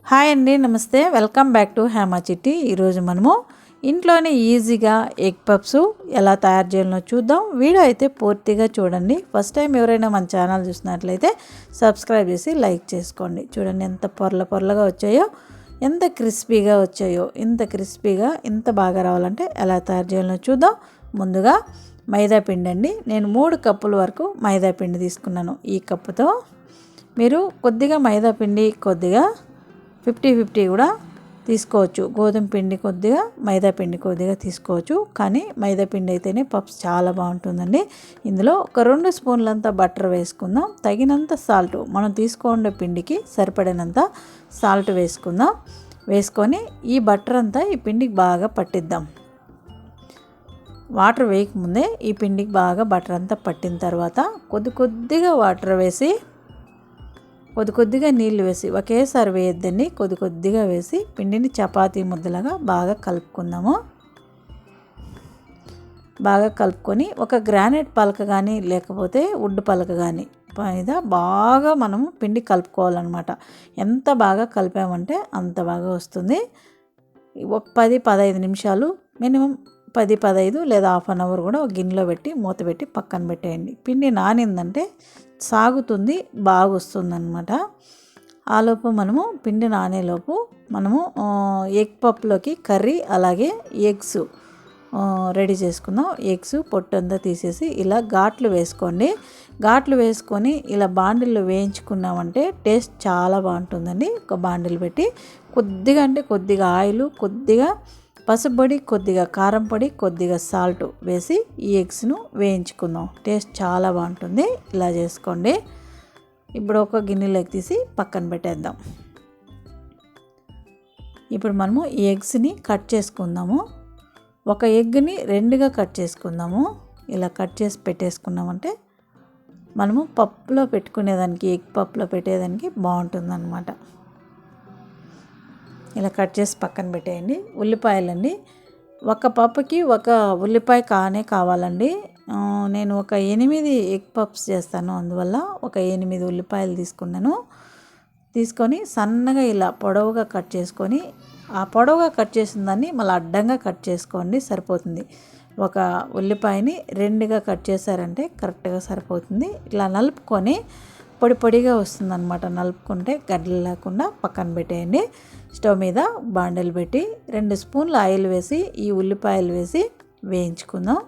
Hi అండి, నమస్తే. Welcome back to Hema చిట్టి. ఈరోజు మనము ఇంట్లోనే ఈజీగా ఎగ్ పప్స్ ఎలా తయారు చేయాలో చూద్దాం. వీడియో అయితే పూర్తిగా చూడండి. ఫస్ట్ టైం ఎవరైనా మన ఛానల్ చూసినట్లయితే సబ్స్క్రైబ్ చేసి లైక్ చేసుకోండి. చూడండి ఎంత పొరలుగా వచ్చాయో, ఎంత క్రిస్పీగా వచ్చాయో. ఇంత క్రిస్పీగా ఇంత బాగా రావాలంటే ఎలా తయారు చేయాలో చూద్దాం. ముందుగా మైదా పిండి అండి. నేను 3 కప్పుల వరకు మైదా పిండి తీసుకున్నాను. ఈ కప్పుతో మీరు కొద్దిగా మైదా పిండి, కొద్దిగా 50-50 కూడా తీసుకోవచ్చు. గోధుమ పిండి కొద్దిగా, మైదా పిండి కొద్దిగా తీసుకోవచ్చు. కానీ మైదా పిండి అయితేనే పప్స్ చాలా బాగుంటుందండి. ఇందులో ఒక 2 స్పూన్లంత బటర్ వేసుకుందాం. తగినంత సాల్ట్, మనం తీసుకోండే పిండికి సరిపడినంత సాల్ట్ వేసుకుందాం. వేసుకొని ఈ బటర్ అంతా ఈ పిండికి బాగా పట్టిద్దాం. వాటర్ వేయకముందే ఈ పిండికి బాగా బటర్ అంతా పట్టిన తర్వాత కొద్దిగా వాటర్ వేసి, కొద్దిగా నీళ్ళు వేసి, ఒకేసారి వేయొద్దండి, కొద్దిగా వేసి పిండిని చపాతీ ముద్దలాగా బాగా కలుపుకుందాము. బాగా కలుపుకొని ఒక గ్రానైట్ పలక కానీ లేకపోతే వుడ్ పలక కానీ మీద బాగా మనము పిండి కలుపుకోవాలన్నమాట. ఎంత బాగా కలిపామంటే అంత బాగా వస్తుంది. ఒక 10-15 నిమిషాలు, మినిమం 10-15 లేదా హాఫ్ అన్ అవర్ కూడా ఒక గిన్నెలో పెట్టి మూత పెట్టి పక్కన పెట్టేయండి. పిండి నానిందంటే సాగుతుంది, బాగా వస్తుందన్నమాట. ఆలోపు మనము పిండి నానేలోపు మనము ఎగ్ పప్లోకి కర్రీ అలాగే ఎగ్స్ రెడీ చేసుకుందాం. ఎగ్స్ పొట్టంతా తీసేసి ఇలా ఘాట్లు వేసుకోండి. ఘాట్లు వేసుకొని ఇలా బాండిల్లో వేయించుకున్నామంటే టేస్ట్ చాలా బాగుంటుందండి. ఒక బాండిల్ పెట్టి కొద్దిగా ఆయిల్, కొద్దిగా పసుపు పొడి, కొద్దిగా కారం పొడి, కొద్దిగా సాల్ట్ వేసి ఈ ఎగ్స్ను వేయించుకుందాం. టేస్ట్ చాలా బాగుంటుంది. ఇలా చేసుకోండి. ఇప్పుడు ఒక గిన్నెలోకి తీసి పక్కన పెట్టేద్దాం. ఇప్పుడు మనము ఈ ఎగ్స్ని కట్ చేసుకుందాము. ఒక ఎగ్ని 2గా కట్ చేసుకుందాము. ఇలా కట్ చేసి పెట్టేసుకున్నామంటే మనము పప్పులో పెట్టుకునేదానికి, ఎగ్ పప్పులో పెట్టేదానికి బాగుంటుందన్నమాట. ఇలా కట్ చేసి పక్కన పెట్టేయండి. ఉల్లిపాయలండి, ఒక పప్పుకి ఒక ఉల్లిపాయ కావాలండి. నేను ఒక 8 ఎగ్ పప్స్ చేస్తాను, అందువల్ల ఒక 8 ఉల్లిపాయలు తీసుకున్నాను. తీసుకొని సన్నగా ఇలా పొడవుగా కట్ చేసుకొని, ఆ పొడవుగా కట్ చేసిన దాన్ని మళ్ళీ అడ్డంగా కట్ చేసుకోండి, సరిపోతుంది. ఒక ఉల్లిపాయని 2గా కట్ చేశారంటే కరెక్ట్గా సరిపోతుంది. ఇలా నలుపుకొని పొడిగా వస్తుందన్నమాట. నలుపుకుంటే గడ్డలు లేకుండా పక్కన పెట్టేయండి. స్టవ్ మీద బాండలు పెట్టి 2 స్పూన్లు ఆయిల్ వేసి ఈ ఉల్లిపాయలు వేసి వేయించుకుందాం.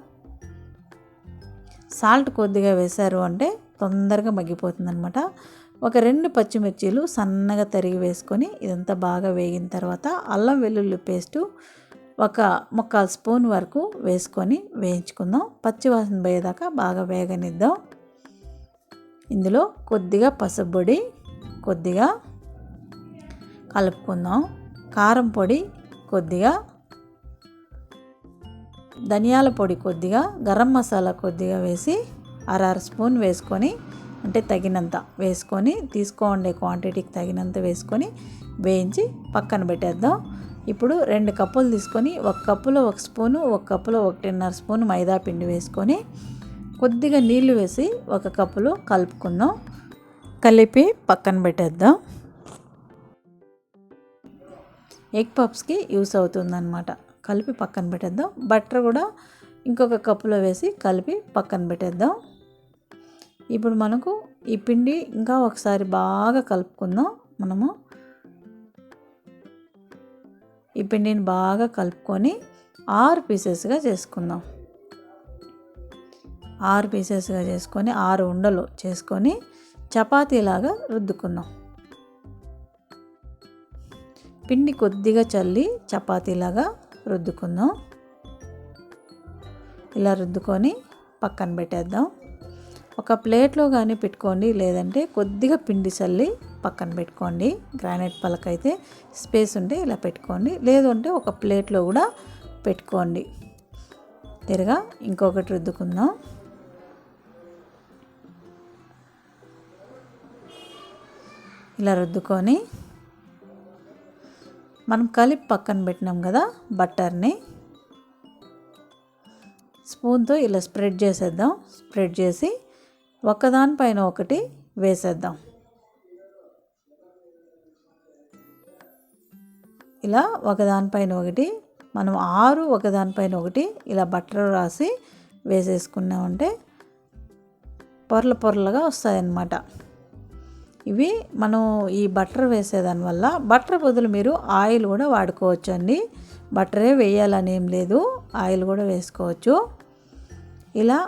సాల్ట్ కొద్దిగా వేశారు అంటే తొందరగా మగ్గిపోతుంది అనమాట. ఒక 2 పచ్చిమిర్చీలు సన్నగా తరిగి వేసుకొని ఇదంతా బాగా వేగిన తర్వాత అల్లం వెల్లుల్లి పేస్టు ఒక 1/4 స్పూన్ వరకు వేసుకొని వేయించుకుందాం. పచ్చివాసన పోయేదాకా బాగా వేగనిద్దాం. ఇందులో కొద్దిగా పసుపు పొడి కొద్దిగా కలుపుకుందాం. కారం పొడి కొద్దిగా, ధనియాల పొడి కొద్దిగా, గరం మసాలా కొద్దిగా వేసి 1/2 స్పూన్ వేసుకొని, అంటే తగినంత వేసుకొని, తీసుకోండే క్వాంటిటీకి తగినంత వేసుకొని వేయించి పక్కన పెట్టేద్దాం. ఇప్పుడు 2 కప్పులు తీసుకొని 1 కప్పులో 1 స్పూను, 1 కప్పులో 1.5 స్పూన్ మైదా పిండి వేసుకొని కొద్దిగా నీళ్లు వేసి 1 కప్పులో కలుపుకుందాం. కలిపి పక్కన పెట్టేద్దాం. ఎగ్ పప్స్కి యూస్ అవుతుందన్నమాట. కలిపి పక్కన పెట్టేద్దాం. బటర్ కూడా ఇంకొక కప్పులో వేసి కలిపి పక్కన పెట్టేద్దాం. ఇప్పుడు మనకు ఈ పిండి ఇంకా ఒకసారి బాగా కలుపుకుందాం. మనము ఈ పిండిని బాగా కలుపుకొని 6 పీసెస్గా చేసుకుందాం. 6 పీసెస్గా చేసుకొని 6 ఉండలు చేసుకొని చపాతీలాగా రుద్దుకుందాం. పిండి కొద్దిగా చల్లి చపాతీలాగా రుద్దుకుందాం. ఇలా రుద్దుకొని పక్కన పెట్టేద్దాం. ఒక ప్లేట్లో కానీ పెట్టుకోండి, లేదంటే కొద్దిగా పిండి చల్లి పక్కన పెట్టుకోండి. గ్రానైట్ పలక అయితే స్పేస్ ఉంటే ఇలా పెట్టుకోండి, లేదు అంటే ఒక ప్లేట్లో కూడా పెట్టుకోండి. తిరగా ఇంకొకటి రుద్దుకుందాం. ఇలా రుద్దుకొని మనం కలిపి పక్కన పెట్టినాం కదా బటర్ని, స్పూన్తో ఇలా స్ప్రెడ్ చేసేద్దాం. స్ప్రెడ్ చేసి ఒకదానిపైన ఒకటి వేసేద్దాం. ఇలా ఒకదానిపైన ఒకటి మనం 6 ఒకదానిపైన ఒకటి ఇలా బటర్ రాసి వేసేసుకున్నామంటే పొరలు పొరలుగా వస్తాయన్నమాట. ఇవి మనం ఈ బటర్ వేసేదానివల్ల, బటర్ బదులు మీరు ఆయిల్ కూడా వాడుకోవచ్చు అండి. బటరే వేయాలని ఏం లేదు, ఆయిల్ కూడా వేసుకోవచ్చు. ఇలా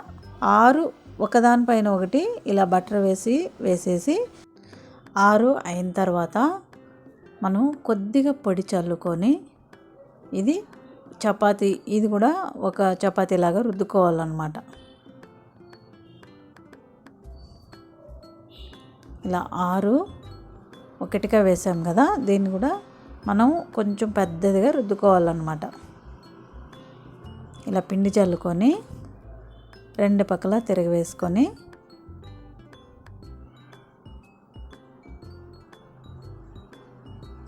6 ఒకదానిపైన ఒకటి ఇలా బటర్ వేసేసి 6 అయిన తర్వాత మనం కొద్దిగా పొడి చల్లుకొని ఇది చపాతీ, ఇది కూడా ఒక చపాతీలాగా రుద్దుకోవాలన్నమాట. ఇలా 6 ఒకటిగా వేసాం కదా, దీన్ని కూడా మనం కొంచెం పెద్దదిగా రుద్దుకోవాలన్నమాట. ఇలా పిండి చల్లుకొని 2 పక్కల తిరగవేసుకొని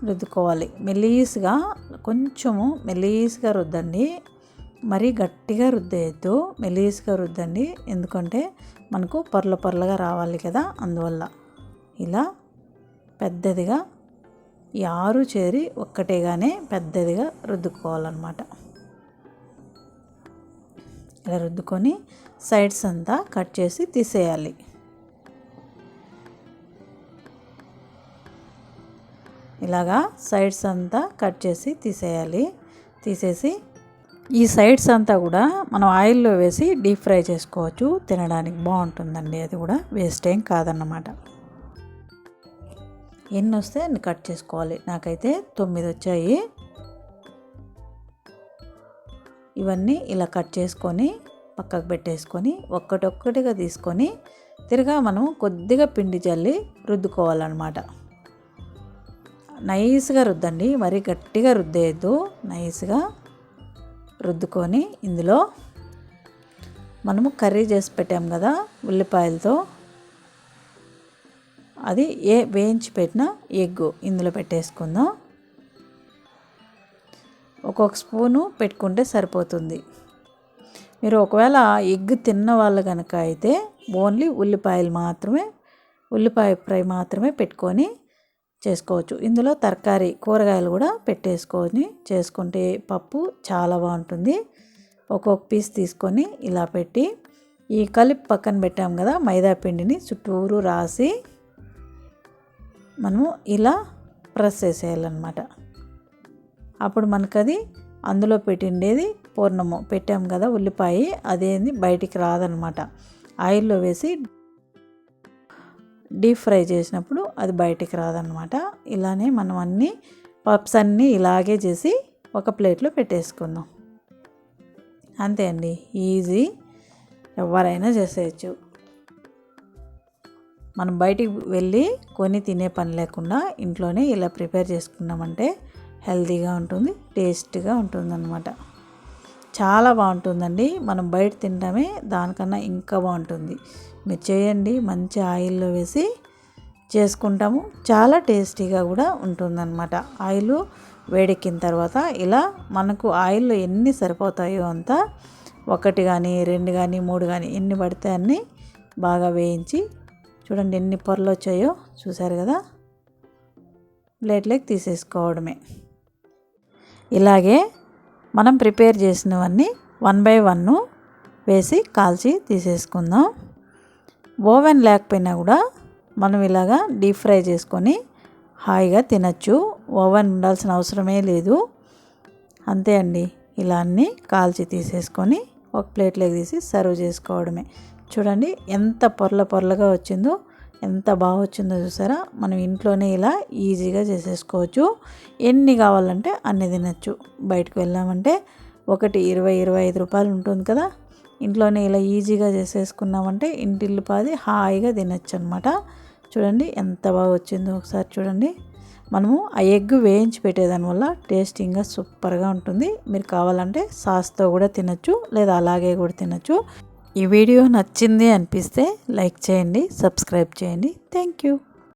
రుద్దుకోవాలి. మెలీస్గా, కొంచెము మెలీస్గా రుద్దండి, మరీ గట్టిగా రుద్దేయద్దు, మెలీస్గా రుద్దండి. ఎందుకంటే మనకు పొరల పొరలుగా రావాలి కదా, అందువల్ల. ఇలా పెద్దదిగా ఈ 6 చేరి ఒక్కటేగానే పెద్దదిగా రుద్దుకోవాలన్నమాట. ఇలా రుద్దుకొని సైడ్స్ అంతా కట్ చేసి తీసేయాలి. ఇలాగా సైడ్స్ అంతా కట్ చేసి తీసేయాలి. తీసేసి ఈ సైడ్స్ అంతా కూడా మనం ఆయిల్లో వేసి డీప్ ఫ్రై చేసుకోవచ్చు, తినడానికి బాగుంటుందండి. అది కూడా వేస్ట్ ఏం కాదన్నమాట. ఎన్ని వస్తే అన్ని కట్ చేసుకోవాలి. నాకైతే 9 వచ్చాయి. ఇవన్నీ ఇలా కట్ చేసుకొని పక్కకు పెట్టేసుకొని ఒక్కటొక్కటిగా తీసుకొని తిరగా మనం కొద్దిగా పిండి జల్లి రుద్దుకోవాలన్నమాట. నైస్గా రుద్దండి, మరీ గట్టిగా రుద్దేయద్దు, నైస్గా రుద్దుకొని ఇందులో మనము కర్రీ చేసి పెట్టాం కదా ఉల్లిపాయలతో, అది వేయించి పెట్టిన ఎగ్ ఇందులో పెట్టేసుకుందాం. ఒక్కొక్క స్పూను పెట్టుకుంటే సరిపోతుంది. మీరు ఒకవేళ ఎగ్ తిన్న వాళ్ళు కనుక అయితే ఓన్లీ ఉల్లిపాయ ఫ్రై మాత్రమే పెట్టుకొని చేసుకోవచ్చు. ఇందులో తరకారీ కూరగాయలు కూడా పెట్టేసుకొని చేసుకుంటే పప్పు చాలా బాగుంటుంది. ఒక్కొక్క పీస్ తీసుకొని ఇలా పెట్టి ఈ కలిపి పక్కన పెట్టాం కదా మైదా పిండిని చుట్టూరు రాసి మనము ఇలా ప్రెస్ చేసేయాలన్నమాట. అప్పుడు మనకది అందులో పెట్టిండేది పూర్ణము పెట్టాం కదా ఉల్లిపాయ, అదేంది బయటికి రాదనమాట. ఆయిల్లో వేసి డీప్ ఫ్రై చేసినప్పుడు అది బయటికి రాదనమాట. ఇలానే మనం అన్ని పప్స్ అన్నీ ఇలాగే చేసి ఒక ప్లేట్లో పెట్టేసుకుందాం. అంతే అండి, ఈజీ, ఎవరైనా చేసేయచ్చు. మనం బయటికి వెళ్ళి కొని తినే పని లేకుండా ఇంట్లోనే ఇలా ప్రిపేర్ చేసుకున్నామంటే హెల్తీగా ఉంటుంది, టేస్ట్గా ఉంటుందన్నమాట. చాలా బాగుంటుందండి. మనం బయట తింటామే దానికన్నా ఇంకా బాగుంటుంది. మీరు చేయండి, మంచి ఆయిల్లో వేసి చేసుకుంటాము, చాలా టేస్టీగా కూడా ఉంటుందన్నమాట. ఆయిల్ వేడెక్కిన తర్వాత ఇలా మనకు ఆయిల్లో ఎన్ని సరిపోతాయో అంతా 1 కానీ 2 కానీ 3 కానీ ఎన్ని పడితే అన్ని బాగా వేయించి చూడండి ఎన్ని పొరలు వచ్చాయో, చూసారు కదా, ప్లేట్లోకి తీసేసుకోవడమే. ఇలాగే మనం ప్రిపేర్ చేసినవన్నీ 1 బై 1 వేసి కాల్చి తీసేసుకుందాం. ఓవెన్ లేకపోయినా కూడా మనం ఇలాగా డీప్ ఫ్రై చేసుకొని హాయిగా తినచ్చు, ఓవెన్ ఉండాల్సిన అవసరమే లేదు. అంతే అండి, ఇలా అన్నీ కాల్చి తీసేసుకొని ఒక ప్లేట్లోకి తీసి సర్వ్ చేసుకోవడమే. చూడండి ఎంత పొరలుగా వచ్చిందో, ఎంత బాగా వచ్చిందో చూసారా. మనం ఇంట్లోనే ఇలా ఈజీగా చేసేసుకోవచ్చు, ఎన్ని కావాలంటే అన్ని తినచ్చు. బయటకు వెళ్ళామంటే ఒకటి 20-25 రూపాయలు ఉంటుంది కదా, ఇంట్లోనే ఇలా ఈజీగా చేసేసుకున్నామంటే ఇంటిల్లిపాది హాయిగా తినచ్చు అనమాట. చూడండి ఎంత బాగా వచ్చిందో ఒకసారి చూడండి. మనము ఆ ఎగ్ వేయించి పెట్టేదానివల్ల టేస్టింగ్గా సూపర్గా ఉంటుంది. మీరు కావాలంటే సాస్తో కూడా తినచ్చు, లేదా అలాగే కూడా తినచ్చు. ఈ వీడియో నచ్చింది అనిపిస్తే లైక్ చేయండి, సబ్స్క్రైబ్ చేయండి. Thank you.